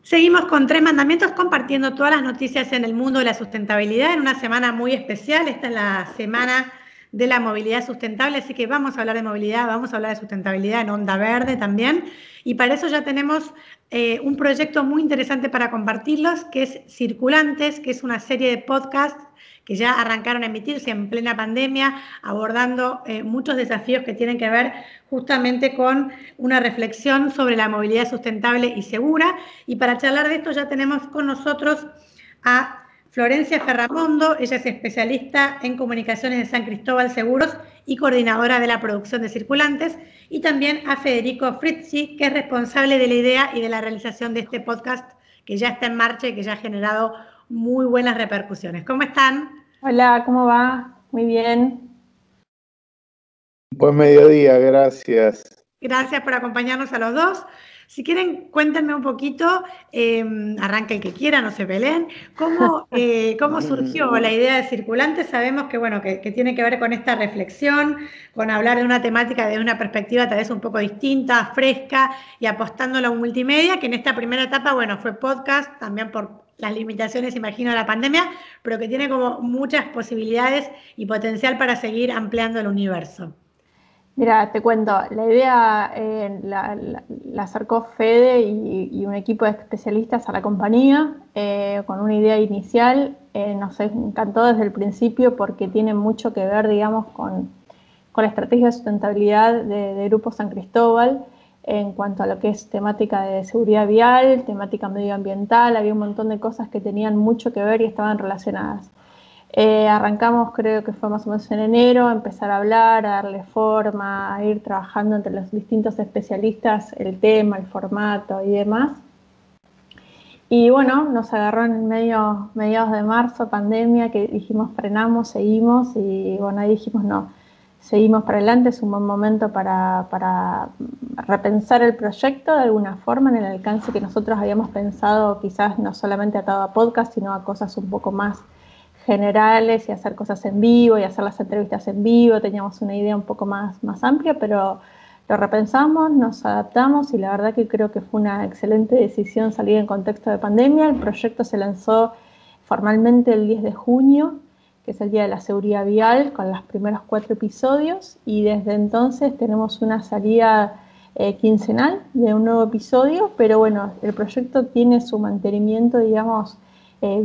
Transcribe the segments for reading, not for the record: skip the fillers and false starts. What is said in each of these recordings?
Seguimos con Tres Mandamientos, compartiendo todas las noticias en el mundo de la sustentabilidad en una semana muy especial. Esta es la semana de la movilidad sustentable, así que vamos a hablar de movilidad, vamos a hablar de sustentabilidad en Onda Verde también. Y para eso ya tenemos un proyecto muy interesante para compartirlos, que es Circulantes, que es una serie de podcasts que ya arrancaron a emitirse en plena pandemia, abordando muchos desafíos que tienen que ver justamente con una reflexión sobre la movilidad sustentable y segura. Y para charlar de esto ya tenemos con nosotros a Florencia Ferramondo. Ella es especialista en comunicaciones de San Cristóbal Seguros y coordinadora de la producción de Circulantes, y también a Federico Frizzi, que es responsable de la idea y de la realización de este podcast que ya está en marcha y que ya ha generado muy buenas repercusiones. ¿Cómo están? Hola, ¿cómo va? Muy bien. Buen mediodía, gracias. Gracias por acompañarnos a los dos. Si quieren, cuéntenme un poquito, arranca el que quiera, no se peleen, ¿cómo surgió la idea de Circulantes? Sabemos que, bueno, que tiene que ver con esta reflexión, con hablar de una temática desde una perspectiva tal vez un poco distinta, fresca, y apostándolo a un multimedia, que en esta primera etapa, bueno, fue podcast, también por las limitaciones, imagino, de la pandemia, pero que tiene como muchas posibilidades y potencial para seguir ampliando el universo. Mira, te cuento, la idea la acercó Fede y un equipo de especialistas a la compañía con una idea inicial. Nos encantó desde el principio porque tiene mucho que ver, digamos, con la estrategia de sustentabilidad de Grupo San Cristóbal en cuanto a lo que es temática de seguridad vial, temática medioambiental. Había un montón de cosas que tenían mucho que ver y estaban relacionadas. Arrancamos, creo que fue más o menos en enero, a empezar a hablar, a darle forma, a ir trabajando entre los distintos especialistas el tema, el formato y demás. Y bueno, nos agarró en mediados de marzo, pandemia, que dijimos frenamos, seguimos, y bueno, ahí dijimos no, seguimos para adelante, es un buen momento para repensar el proyecto de alguna forma en el alcance que nosotros habíamos pensado, quizás no solamente atado a podcast, sino a cosas un poco más generales y hacer cosas en vivo y hacer las entrevistas en vivo. Teníamos una idea un poco más amplia, pero lo repensamos, nos adaptamos y la verdad que creo que fue una excelente decisión salir en contexto de pandemia. El proyecto se lanzó formalmente el 10 de junio, que es el Día de la Seguridad Vial, con los primeros 4 episodios, y desde entonces tenemos una salida quincenal de un nuevo episodio, pero bueno, el proyecto tiene su mantenimiento, digamos,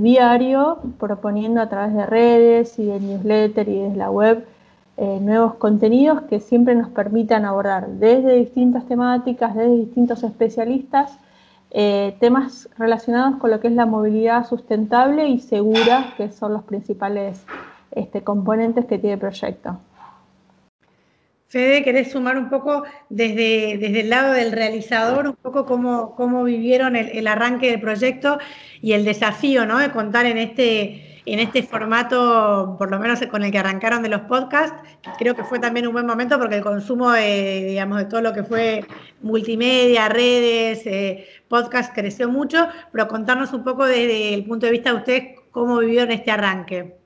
diario, proponiendo a través de redes y de newsletter y desde la web nuevos contenidos que siempre nos permitan abordar desde distintas temáticas, desde distintos especialistas, temas relacionados con lo que es la movilidad sustentable y segura, que son los principales componentes que tiene el proyecto. Fede, ¿querés sumar un poco desde el lado del realizador, un poco cómo vivieron el arranque del proyecto y el desafío, ¿no?, de contar en este formato, por lo menos con el que arrancaron de los podcasts? Creo que fue también un buen momento porque el consumo de todo lo que fue multimedia, redes, podcast creció mucho, pero contarnos un poco desde el punto de vista de ustedes cómo vivieron este arranque.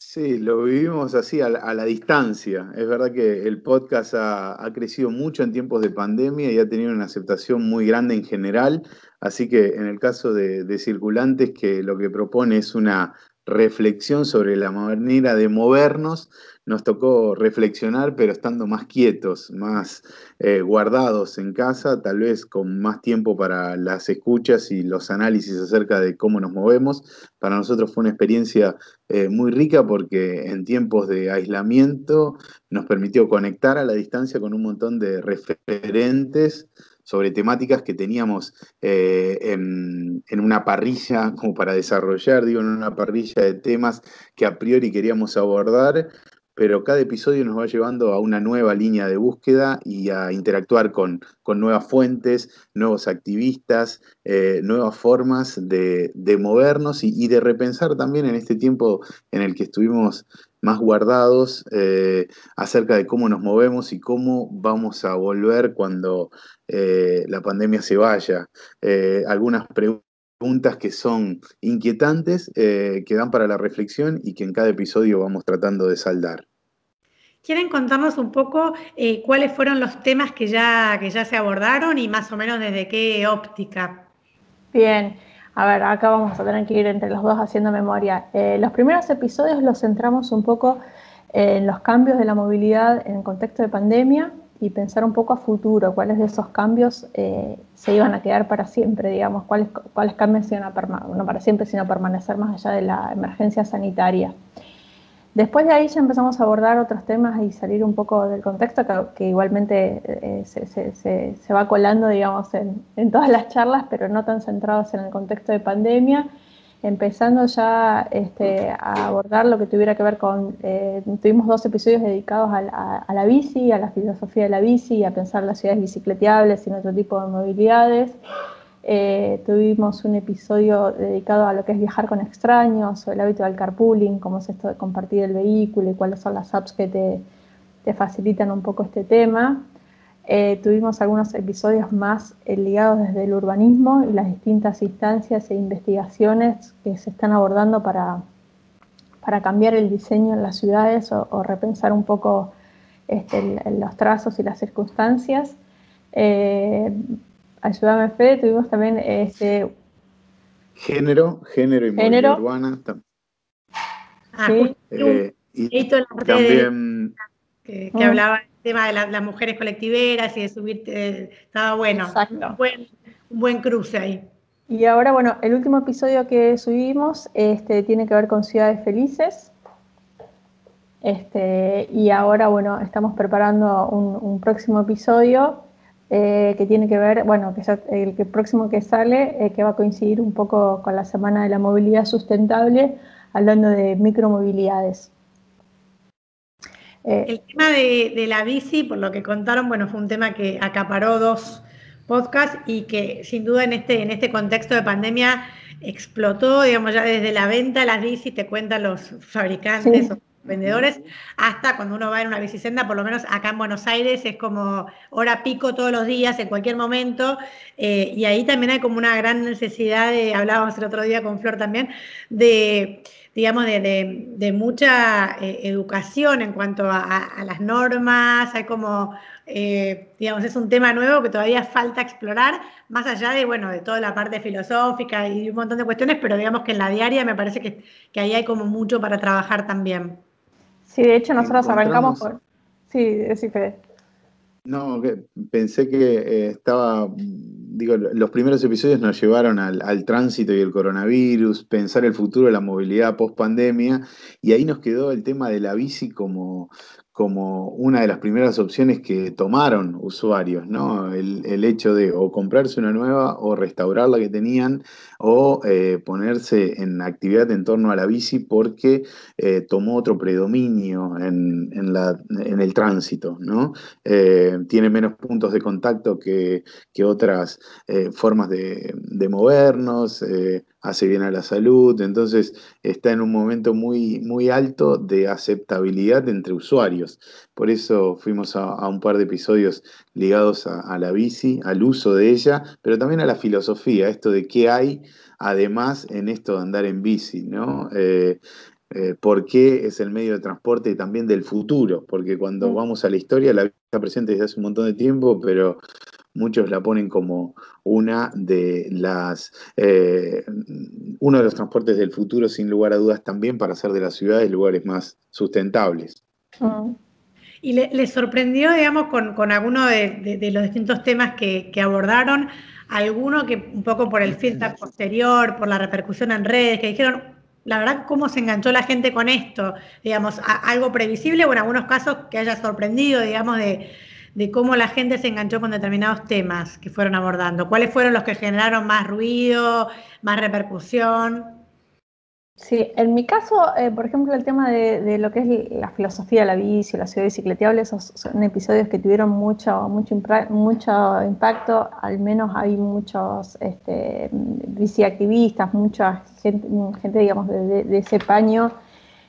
Sí, lo vivimos así a la distancia. Es verdad que el podcast ha crecido mucho en tiempos de pandemia y ha tenido una aceptación muy grande en general. Así que en el caso de Circulantes, que lo que propone es una reflexión sobre la manera de movernos, nos tocó reflexionar, pero estando más quietos, más guardados en casa, tal vez con más tiempo para las escuchas y los análisis acerca de cómo nos movemos. Para nosotros fue una experiencia muy rica porque en tiempos de aislamiento nos permitió conectar a la distancia con un montón de referentes sobre temáticas que teníamos en una parrilla como para desarrollar, en una parrilla de temas que a priori queríamos abordar, pero cada episodio nos va llevando a una nueva línea de búsqueda y a interactuar con nuevas fuentes, nuevos activistas, nuevas formas de movernos y de repensar también en este tiempo en el que estuvimos más guardados acerca de cómo nos movemos y cómo vamos a volver cuando la pandemia se vaya. Algunas preguntas que son inquietantes, que dan para la reflexión y que en cada episodio vamos tratando de saldar. ¿Quieren contarnos un poco cuáles fueron los temas que ya se abordaron y más o menos desde qué óptica? Bien, a ver, acá vamos a tener que ir entre los dos haciendo memoria. Los primeros episodios los centramos un poco en los cambios de la movilidad en el contexto de pandemia y pensar un poco a futuro, cuáles de esos cambios se iban a quedar para siempre, digamos, cuáles cambios se iban a no para siempre, sino permanecer más allá de la emergencia sanitaria. Después de ahí ya empezamos a abordar otros temas y salir un poco del contexto que igualmente se va colando, digamos, en todas las charlas, pero no tan centrados en el contexto de pandemia, empezando ya a abordar lo que tuviera que ver con... tuvimos 2 episodios dedicados a la bici, a la filosofía de la bici, a pensar las ciudades bicicletables y en otro tipo de movilidades. Tuvimos un episodio dedicado a lo que es viajar con extraños, o el hábito del carpooling, cómo es esto de compartir el vehículo y cuáles son las apps que te facilitan un poco este tema. Tuvimos algunos episodios más ligados desde el urbanismo y las distintas instancias e investigaciones que se están abordando para cambiar el diseño en las ciudades o repensar un poco los trazos y las circunstancias. Ayúdame, Fede, tuvimos también género y movilidad urbana. Sí. Y también que hablaba del tema de las mujeres colectiveras y de subirte, estaba bueno. Exacto. Un buen cruce ahí. Y ahora, bueno, el último episodio que subimos tiene que ver con ciudades felices. Y ahora, bueno, estamos preparando un próximo episodio que tiene que ver, bueno, el próximo que sale, que va a coincidir un poco con la Semana de la Movilidad Sustentable, hablando de micromovilidades. El tema de la bici, por lo que contaron, bueno, fue un tema que acaparó 2 podcasts y que sin duda en este contexto de pandemia explotó, digamos, ya desde la venta de las bicis, te cuentan los fabricantes, sí, o vendedores, hasta cuando uno va en una bicisenda, por lo menos acá en Buenos Aires, es como hora pico todos los días, en cualquier momento, y ahí también hay como una gran necesidad hablábamos el otro día con Flor también, digamos, de mucha educación en cuanto a las normas, hay como, digamos, es un tema nuevo que todavía falta explorar, más allá de, bueno, de toda la parte filosófica y un montón de cuestiones, pero digamos que en la diaria me parece que ahí hay como mucho para trabajar también. Sí, de hecho nosotros arrancamos por... Sí, Fede. No, pensé que los primeros episodios nos llevaron al tránsito y el coronavirus, pensar el futuro de la movilidad post pandemia, y ahí nos quedó el tema de la bici como una de las primeras opciones que tomaron usuarios, ¿no? El hecho de o comprarse una nueva o restaurar la que tenían o ponerse en actividad en torno a la bici porque tomó otro predominio en el tránsito, ¿no? Tiene menos puntos de contacto que otras formas de movernos, hace bien a la salud, entonces está en un momento muy, muy alto de aceptabilidad entre usuarios. Por eso fuimos a un par de episodios ligados a la bici, al uso de ella, pero también a la filosofía, esto de qué hay además en esto de andar en bici, ¿no? ¿Por qué es el medio de transporte también del futuro? Porque cuando vamos a la historia, la bici está presente desde hace un montón de tiempo, pero muchos la ponen como uno de los transportes del futuro, sin lugar a dudas, también para hacer de las ciudades lugares más sustentables. ¿Y les sorprendió, digamos, con alguno de los distintos temas que abordaron, alguno que un poco por el feedback posterior, por la repercusión en redes, que dijeron, la verdad, cómo se enganchó la gente con esto? Digamos, algo previsible o en algunos casos que haya sorprendido, digamos, de cómo la gente se enganchó con determinados temas que fueron abordando. ¿Cuáles fueron los que generaron más ruido, más repercusión? Sí, en mi caso, por ejemplo, el tema de lo que es la filosofía de la bici, la ciudad bicicletable, esos son episodios que tuvieron mucho impacto, al menos hay muchos biciactivistas, mucha gente digamos, de ese paño,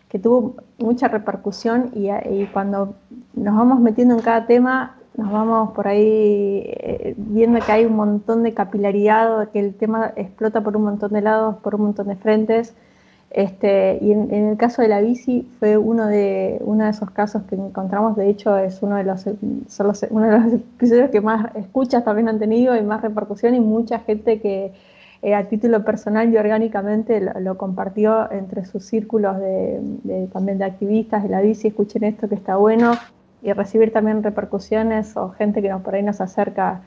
que tuvo mucha repercusión y cuando nos vamos metiendo en cada tema, nos vamos por ahí viendo que hay un montón de capilaridad, que el tema explota por un montón de lados, por un montón de frentes. Y en el caso de la bici fue uno de esos casos que encontramos, de hecho es uno de los episodios que más escuchas también han tenido y más repercusión y mucha gente que a título personal y orgánicamente lo compartió entre sus círculos también de activistas de la bici, escuchen esto que está bueno, y recibir también repercusiones o gente que por ahí nos acerca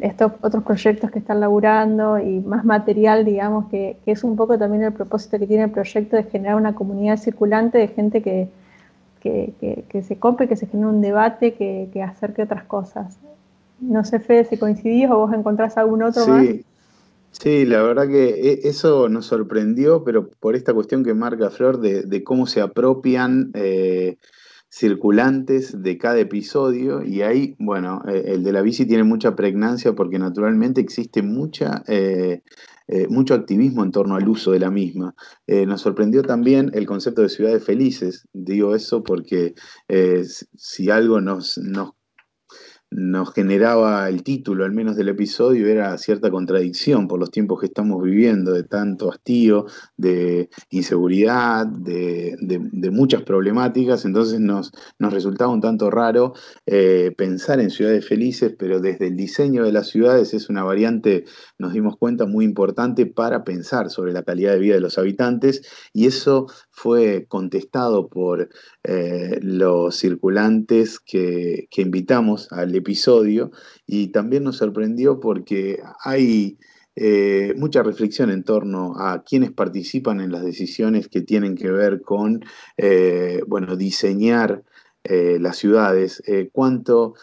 estos otros proyectos que están laburando y más material, digamos, que es un poco también el propósito que tiene el proyecto de generar una comunidad circulante de gente que se cope, que se genere un debate, que acerque otras cosas. No sé, Fede, si coincidís o vos encontrás algún otro más. Sí, la verdad que eso nos sorprendió, pero por esta cuestión que marca Flor de cómo se apropian circulantes de cada episodio, y ahí, bueno, el de la bici tiene mucha pregnancia porque naturalmente existe mucho activismo en torno al uso de la misma. Nos sorprendió también el concepto de ciudades felices, digo eso porque si algo nos generaba el título, al menos del episodio, era cierta contradicción por los tiempos que estamos viviendo, de tanto hastío, de inseguridad, de muchas problemáticas. Entonces nos resultaba un tanto raro pensar en ciudades felices, pero desde el diseño de las ciudades es una variante, nos dimos cuenta, muy importante para pensar sobre la calidad de vida de los habitantes, y eso fue contestado por los circulantes que invitamos al episodio, y también nos sorprendió porque hay mucha reflexión en torno a quienes participan en las decisiones que tienen que ver con bueno, diseñar las ciudades, cuánto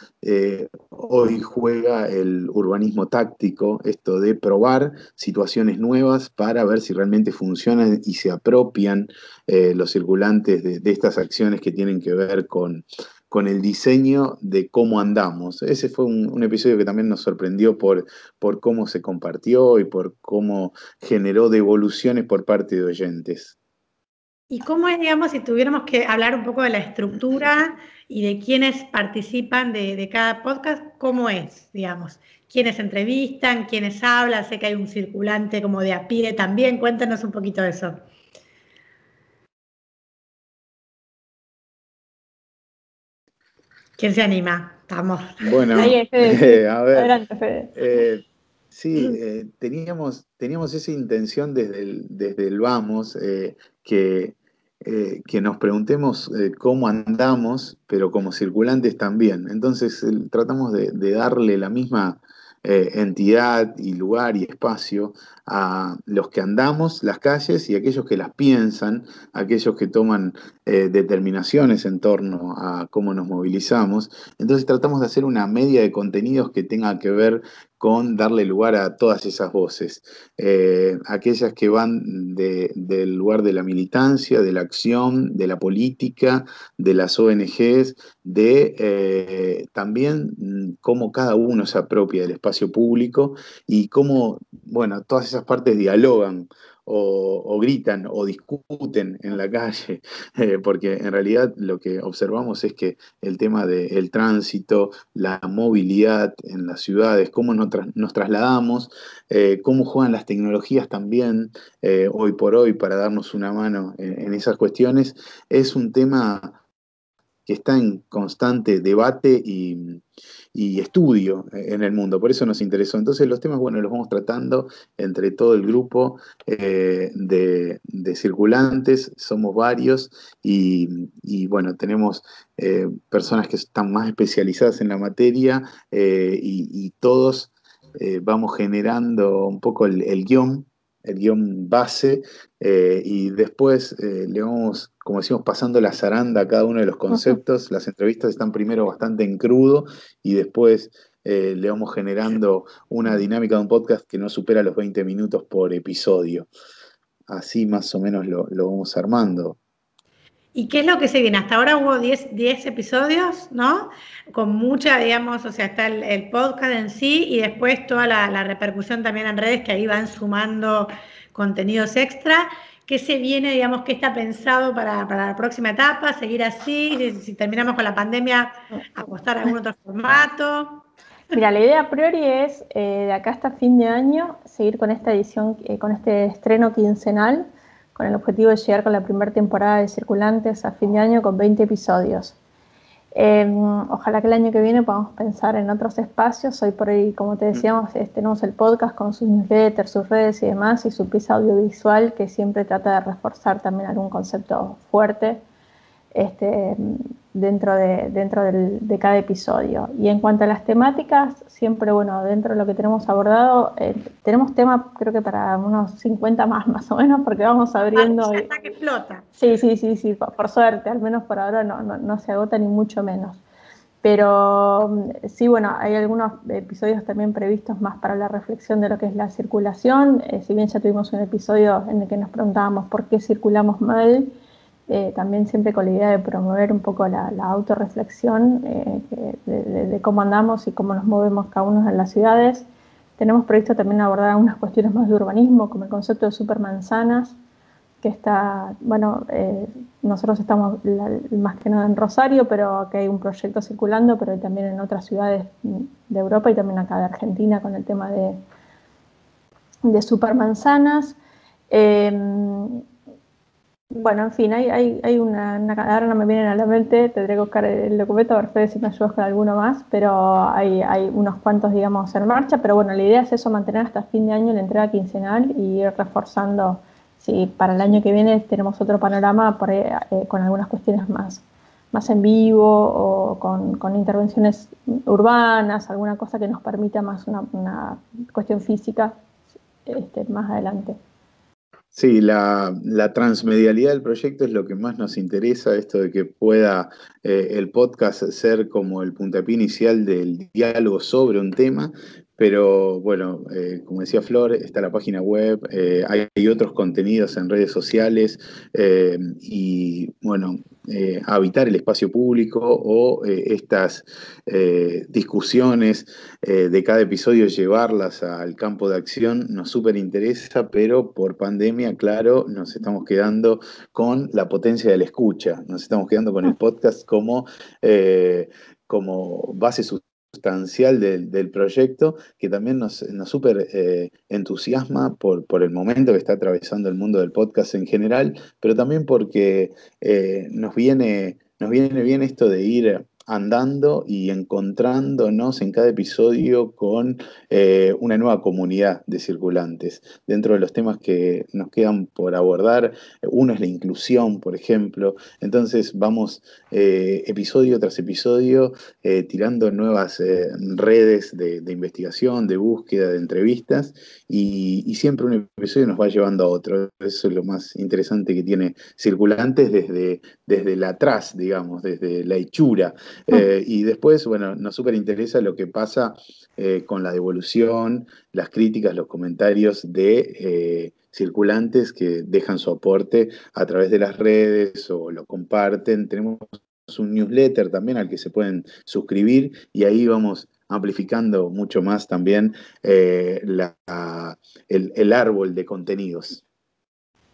hoy juega el urbanismo táctico, esto de probar situaciones nuevas para ver si realmente funcionan y se apropian los circulantes de estas acciones que tienen que ver con el diseño de cómo andamos. Ese fue un episodio que también nos sorprendió por cómo se compartió y por cómo generó devoluciones por parte de oyentes. ¿Y cómo es, digamos, si tuviéramos que hablar un poco de la estructura y de quiénes participan de cada podcast, cómo es, digamos? ¿Quiénes entrevistan? ¿Quiénes hablan? Sé que hay un circulante como de a pie también. Cuéntanos un poquito de eso. ¿Quién se anima? Vamos. Bueno, Ahí, Fede, a ver, adelante, Fede. sí, teníamos esa intención desde el vamos, que nos preguntemos cómo andamos, pero como circulantes también. Entonces tratamos de darle la misma entidad y lugar y espacio a los que andamos las calles y a aquellos que las piensan, aquellos que toman determinaciones en torno a cómo nos movilizamos. Entonces tratamos de hacer una media de contenidos que tenga que ver con darle lugar a todas esas voces, aquellas que van del lugar de la militancia, de la acción, de la política, de las ONGs, de también cómo cada uno se apropia del espacio público y cómo, bueno, todas esas partes dialogan o gritan o discuten en la calle, porque en realidad lo que observamos es que el tema del tránsito, la movilidad en las ciudades, cómo nos trasladamos, cómo juegan las tecnologías también hoy por hoy para darnos una mano en esas cuestiones, es un tema que está en constante debate y estudio en el mundo, por eso nos interesó. Entonces los temas, bueno, los vamos tratando entre todo el grupo de circulantes, somos varios bueno, tenemos personas que están más especializadas en la materia y todos vamos generando un poco el guión base, y después le vamos, como decimos, pasando la zaranda a cada uno de los conceptos. Las entrevistas están primero bastante en crudo y después le vamos generando una dinámica de un podcast que no supera los 20 minutos por episodio. Así más o menos lo vamos armando. ¿Y qué es lo que se viene? Hasta ahora hubo 10 episodios, ¿no? Con mucha, digamos, o sea, está el podcast en sí y después toda la repercusión también en redes que ahí van sumando contenidos extra. ¿Qué se viene, digamos, qué está pensado para la próxima etapa? ¿Seguir así? Si terminamos con la pandemia, apostar a algún otro formato. Mira, la idea a priori es, de acá hasta fin de año, seguir con esta edición, con este estreno quincenal, con el objetivo de llegar con la primera temporada de Circulantes a fin de año con 20 episodios. Ojalá que el año que viene podamos pensar en otros espacios. Hoy por ahí, como te decíamos, tenemos el podcast con sus newsletters, sus redes y demás, y su pieza audiovisual que siempre trata de reforzar también algún concepto fuerte dentro de cada episodio. Y en cuanto a las temáticas, siempre, bueno, dentro de lo que tenemos abordado, tenemos tema creo que para unos 50 más o menos, porque vamos abriendo... Hasta que explota. Sí, por suerte, al menos por ahora no se agota ni mucho menos. Pero sí, bueno, hay algunos episodios también previstos más para la reflexión de lo que es la circulación. Si bien ya tuvimos un episodio en el que nos preguntábamos por qué circulamos mal, también siempre con la idea de promover un poco la autorreflexión de cómo andamos y cómo nos movemos cada uno en las ciudades. Tenemos previsto también abordar algunas cuestiones más de urbanismo, como el concepto de supermanzanas, que está, bueno, nosotros estamos más que nada en Rosario, pero acá hay un proyecto circulando, pero también en otras ciudades de Europa y también acá de Argentina con el tema de supermanzanas. Bueno, en fin, hay una, ahora no me vienen a la mente, tendré que buscar el documento, a ver Fede, si me ayudas con alguno más, pero hay unos cuantos, digamos, en marcha, pero bueno, la idea es eso, mantener hasta fin de año la entrega quincenal y ir reforzando, si para el año que viene tenemos otro panorama por ahí, con algunas cuestiones más en vivo o con intervenciones urbanas, alguna cosa que nos permita más una cuestión física más adelante. Sí, la transmedialidad del proyecto es lo que más nos interesa, esto de que pueda el podcast ser como el puntapié inicial del diálogo sobre un tema, pero bueno, como decía Flor, está la página web, hay otros contenidos en redes sociales y bueno, habitar el espacio público o estas discusiones de cada episodio, llevarlas al campo de acción nos súper interesa, pero por pandemia, claro, nos estamos quedando con la potencia de la escucha, nos estamos quedando con el podcast como base sustancial del proyecto, que también nos súper entusiasma por el momento que está atravesando el mundo del podcast en general, pero también porque nos viene bien esto de ir andando y encontrándonos en cada episodio con una nueva comunidad de circulantes. Dentro de los temas que nos quedan por abordar, uno es la inclusión, por ejemplo. Entonces vamos episodio tras episodio tirando nuevas redes de investigación, de búsqueda, de entrevistas, y siempre un episodio nos va llevando a otro. Eso es lo más interesante que tiene Circulantes desde la atrás, digamos, desde la hechura. Y después, bueno, nos súper interesa lo que pasa con la devolución, las críticas, los comentarios de circulantes que dejan su aporte a través de las redes o lo comparten. Tenemos un newsletter también al que se pueden suscribir y ahí vamos amplificando mucho más también el árbol de contenidos.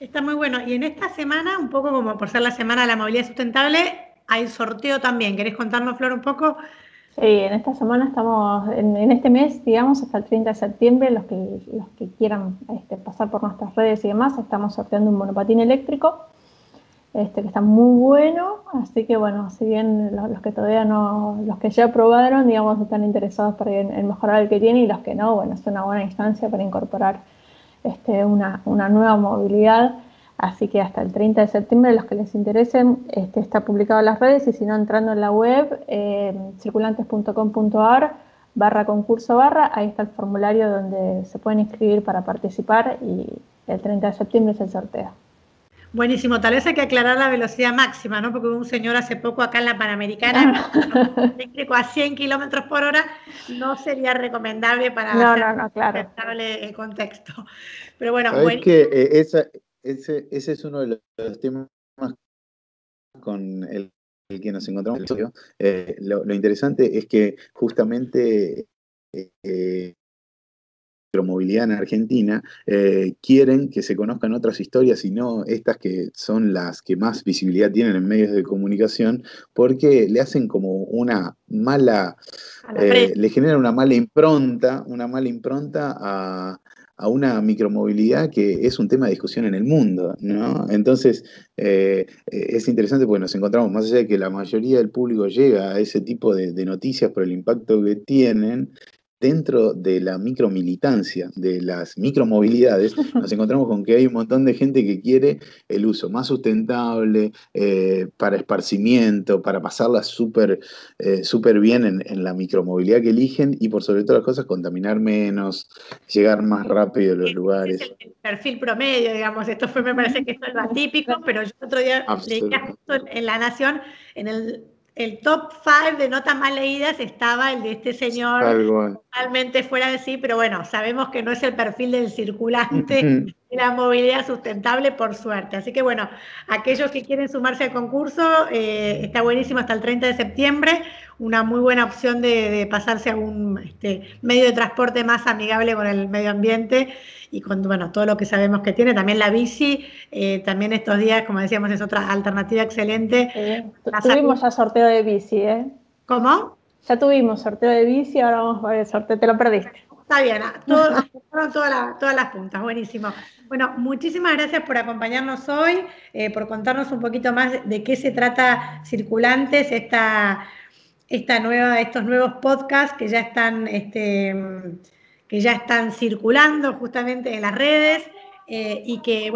Está muy bueno. Y en esta semana, un poco como por ser la semana de la movilidad sustentable, hay sorteo también. ¿Querés contarnos, Flor, un poco? Sí, en esta semana estamos, en este mes, digamos, hasta el 30 de septiembre, los que quieran pasar por nuestras redes y demás, estamos sorteando un monopatín eléctrico, que está muy bueno, así que bueno, si bien los que todavía no, los que ya probaron, digamos, están interesados en mejorar el que tiene, y los que no, bueno, es una buena instancia para incorporar una nueva movilidad. Así que hasta el 30 de septiembre, los que les interesen, está publicado en las redes, y si no, entrando en la web, circulantes.com.ar/concurso/, ahí está el formulario donde se pueden inscribir para participar, y el 30 de septiembre es el sorteo. Buenísimo, tal vez hay que aclarar la velocidad máxima, ¿no? Porque hubo un señor hace poco acá en la Panamericana, eléctrico a 100 kilómetros por hora, no sería recomendable para claro. aceptable el contexto. Pero bueno, ¿Sabés que ese es uno de los temas con el que nos encontramos? Lo interesante es que justamente movilidad en Argentina, quieren que se conozcan otras historias y no estas que son las que más visibilidad tienen en medios de comunicación, porque le hacen como una mala, le generan una mala impronta a una micromovilidad que es un tema de discusión en el mundo, ¿no? Entonces, es interesante porque nos encontramos, más allá de que la mayoría del público llega a ese tipo de noticias por el impacto que tienen, dentro de la micromilitancia, de las micromovilidades, nos encontramos con que hay un montón de gente que quiere el uso más sustentable, para esparcimiento, para pasarla súper bien en la micromovilidad que eligen y por sobre todas las cosas contaminar menos, llegar más rápido a los lugares. Es el perfil promedio, digamos, me parece que esto es lo atípico, pero yo otro día leía justo en La Nación, en el top 5 de notas más leídas estaba el de este señor totalmente fuera de sí, pero bueno, sabemos que no es el perfil del circulante de la movilidad sustentable, por suerte. Así que bueno, aquellos que quieren sumarse al concurso, está buenísimo hasta el 30 de septiembre, una muy buena opción de pasarse a un medio de transporte más amigable con el medio ambiente y con todo lo que sabemos que tiene. También la bici, también estos días, como decíamos, es otra alternativa excelente. Tuvimos ya sorteo de bici, ¿eh? ¿Cómo? Ya tuvimos sorteo de bici, ahora vamos a ver el sorteo, te lo perdiste. Está bien, todas las puntas, buenísimo. Bueno, muchísimas gracias por acompañarnos hoy, por contarnos un poquito más de qué se trata Circulantes, estos nuevos podcasts que ya están circulando justamente en las redes, y que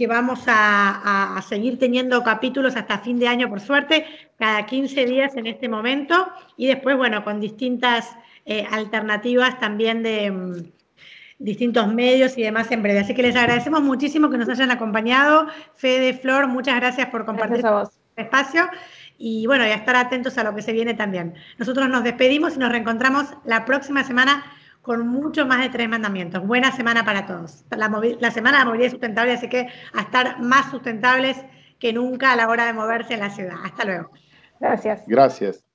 vamos a seguir teniendo capítulos hasta fin de año, por suerte, cada 15 días en este momento, y después, con distintas alternativas también de distintos medios y demás en breve. Así que les agradecemos muchísimo que nos hayan acompañado. Fede, Flor, muchas gracias por compartir este espacio. Y y a estar atentos a lo que se viene también. Nosotros nos despedimos y nos reencontramos la próxima semana con mucho más de 3 mandamientos. Buena semana para todos. La semana de la movilidad sustentable, así que a estar más sustentables que nunca a la hora de moverse en la ciudad. Hasta luego. Gracias. Gracias.